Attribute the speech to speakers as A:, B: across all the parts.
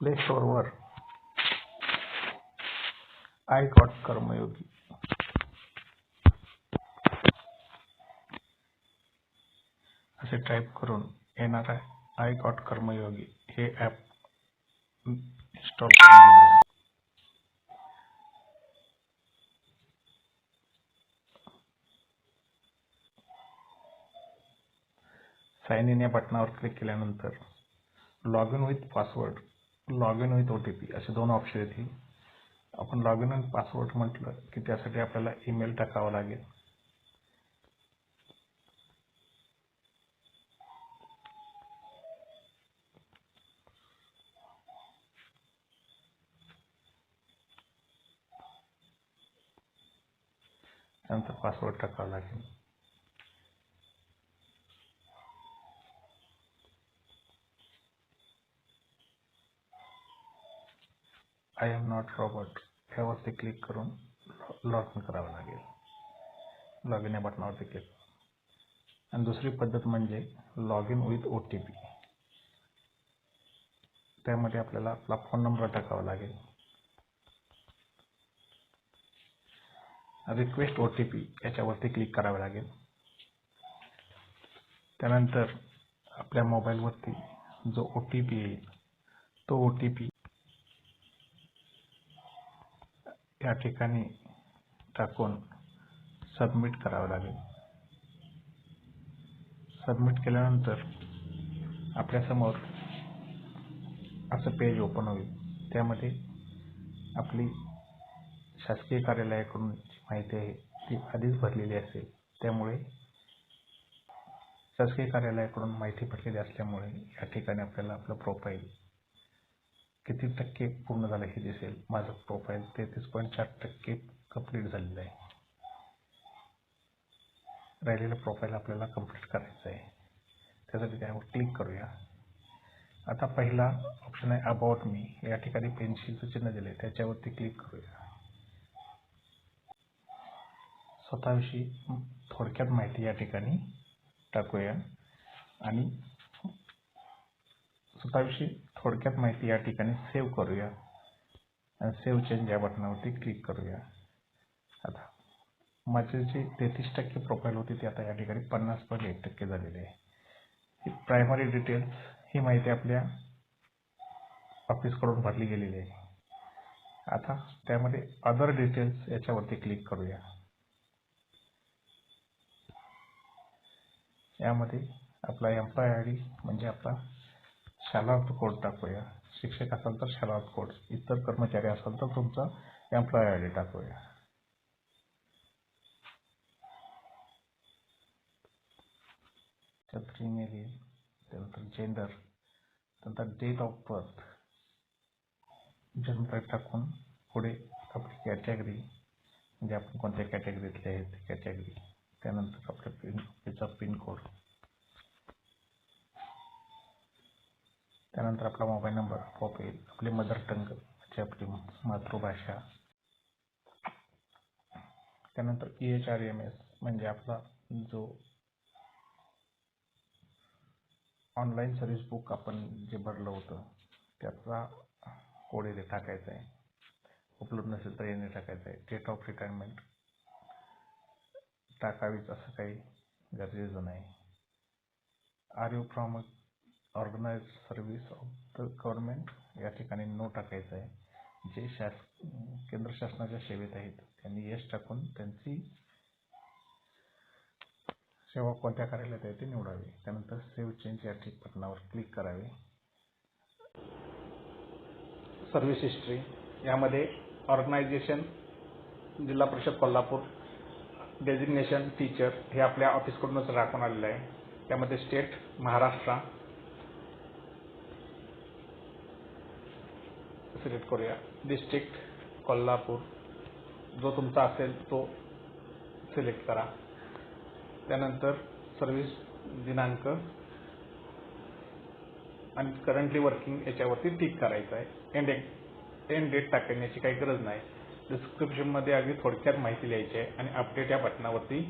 A: Play स्टोअरवर I got कर्मयोगी असे type करून येणार आहे. आय गॉट कर्मयोगी हे ॲप इन्स्टॉल करून घेऊया. साइन इन या बटनावर क्लिक केल्यानंतर log in with password, log in with OTP असे दोन ऑप्शन येतील. आपण लॉग इन विथ पासवर्ड म्हटलं की त्यासाठी आपल्याला ईमेल टाकावा लागेल. त्यानंतर पासवर्ड टाकावा लागेल. आय एम नॉट रॉबर्ट यावरती क्लिक करून लॉग इन करावं लागेल. लॉग इन या बटनावरती क्लिक. आणि दुसरी पद्धत म्हणजे लॉग इन विथ OTP. त्यामध्ये आपल्याला आपला फोन नंबर टाकावा लागेल. रिक्वेस्ट OTP याच्यावरती क्लिक करावे लागेल. त्यानंतर आपल्या मोबाईलवरती जो OTP येईल तो OTP या ठिकाणी टाकून सबमिट करावं लागेल. सबमिट केल्यानंतर आपल्यासमोर असं पेज ओपन होईल. त्यामध्ये आपली शासकीय कार्यालयाकडून जी माहिती आहे ती आधीच भरलेली असेल. त्यामुळे शासकीय कार्यालयाकडून माहिती भरलेली असल्यामुळे या ठिकाणी आपल्याला आपलं प्रोफाईल किती टक्के पूर्ण झालं हे दिसेल. माझं प्रोफाईल 33.4% कंप्लीट झालेलं आहे. राहिलेलं प्रोफाईल आपल्याला कंप्लीट करायचं आहे. त्यासाठी त्यावर क्लिक करूया. आता पहिला ऑप्शन आहे अबाउट मी. या ठिकाणी पेन्सिलचं चिन्ह दिले त्याच्यावरती क्लिक करूया. स्वतःविषयी थोडक्यात माहिती या ठिकाणी टाकूया आणि स्वतःविषयी थोडक्यात माहिती या ठिकाणी सेव्ह करूया आणि सेव्ह चेंज या बटनावरती क्लिक करूया. आता माझे जे 33% प्रोफाईल होती ती आता या ठिकाणी 50.1% झालेली आहे. ही प्रायमरी डिटेल्स ही माहिती आपल्या ऑफिसकडून भरली गेलेली आहे. आता त्यामध्ये अदर डिटेल्स याच्यावरती क्लिक करूया. यामध्ये आपला एम्प्लॉय ID म्हणजे आपला शालार्थ कोड टाकूया. शिक्षक असाल तर शालार्थ कोड, इतर कर्मचारी असाल तर तुमचा एम्प्लॉय ID टाकूया. त्यानंतर ईमेल येईल, त्यानंतर जेंडर, त्यानंतर डेट ऑफ बर्थ, जन्मतारीख टाकून पुढे आपली कॅटेगरी म्हणजे आपण कोणत्या कॅटेगरीतले आहेत ती कॅटेगरी, त्यानंतर आपल्या पिनकोड, त्यानंतर आपला मोबाईल नंबर, प्रोफाईल, आपली मदर टंग म्हणजे आपली मातृभाषा, त्यानंतर EHREMS म्हणजे आपला जो ऑनलाईन सर्व्हिस बुक आपण जे भरलं होतं त्याचा कोड इथे टाकायचा आहे. उपलब्ध नसेल तर येणे टाकायचं आहे. डेट ऑफ रिटायरमेंट टाकावीच असं काही गरजेचं नाही. Are you from organise service of the government या ठिकाणी नो टाकायचं आहे. जे केंद्र शासनाच्या सेवेत आहेत त्यांनी यस टाकून त्यांची सेवा कोणत्या कार्यालयात आहे ते निवडावे. त्यानंतर सेव्ह चेंज या बटनावर क्लिक करावे. सर्व्हिस हिस्ट्री यामध्ये ऑर्गनायझेशन जिल्हा परिषद कोल्हापूर, डेझिग्नेशन टीचर हे आपल्या ऑफिसकडूनच राखून आलेलं आहे. त्यामध्ये स्टेट महाराष्ट्र सिलेक्ट करूया. डिस्ट्रिक्ट कोल्हापूर जो तुमचा असेल तो सिलेक्ट करा. त्यानंतर सर्व्हिस दिनांक आणि करंटली वर्किंग याच्यावरती टिक करायचं आहे. एंड डेट टाकण्याची काही गरज नाही. डिस्क्रिप्शनमध्ये अगदी थोडक्यात माहिती लिहायची आहे आणि अपडेट या बटनावरती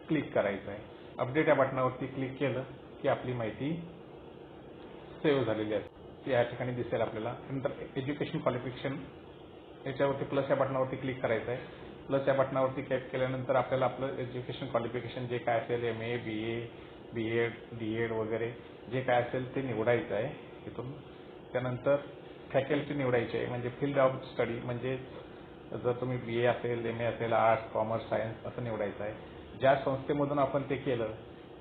A: क्लिक करायचं आहे. अपडेट या बटनावरती क्लिक केलं की आपली माहिती सेव्ह झालेली आहे. ते या ठिकाणी दिसेल आपल्याला. नंतर एज्युकेशन क्वालिफिकेशन याच्यावरती प्लस या बटनावरती क्लिक करायचं आहे. प्लस या बटनावरती क्लिक केल्यानंतर आपल्याला आपलं एज्युकेशन क्वालिफिकेशन जे काय असेल MA, BA, B.Ed, D.Ed वगैरे जे काय असेल ते निवडायचं आहे इथून. त्यानंतर फॅकल्टी निवडायची आहे, म्हणजे फील्ड ऑफ स्टडी, म्हणजे जर तुम्ही BA असेल, MA असेल, आर्ट्स, कॉमर्स, सायन्स असं निवडायचं आहे. ज्या संस्थेमधून आपण ते केलं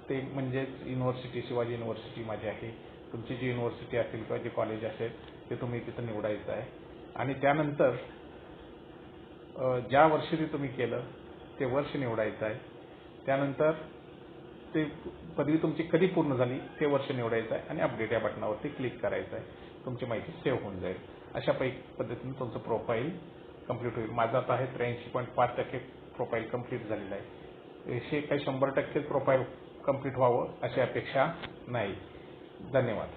A: ते म्हणजेच युनिव्हर्सिटी, शिवाजी युनिव्हर्सिटी माझी आहे. तुमची जी युनिव्हर्सिटी असेल किंवा जे कॉलेज असेल ते तुम्ही तिथं निवडायचं आहे. आणि त्यानंतर ज्या वर्षी ते तुम्ही केलं ते वर्ष निवडायचं आहे. त्यानंतर ते पदवी तुमची कधी पूर्ण झाली ते वर्ष निवडायचं आहे आणि अपडेट या बटनावरती क्लिक करायचं आहे. तुमची माहिती सेव्ह होऊन जाईल. अशा पद्धतीने तुमचं प्रोफाईल कंप्लीट होईल. माझं आता आहे 83.5% प्रोफाईल कंप्लीट झालेलं आहे. हे काही 100% प्रोफाईल कंप्लीट व्हावं अशी अपेक्षा नाही. धन्यवाद.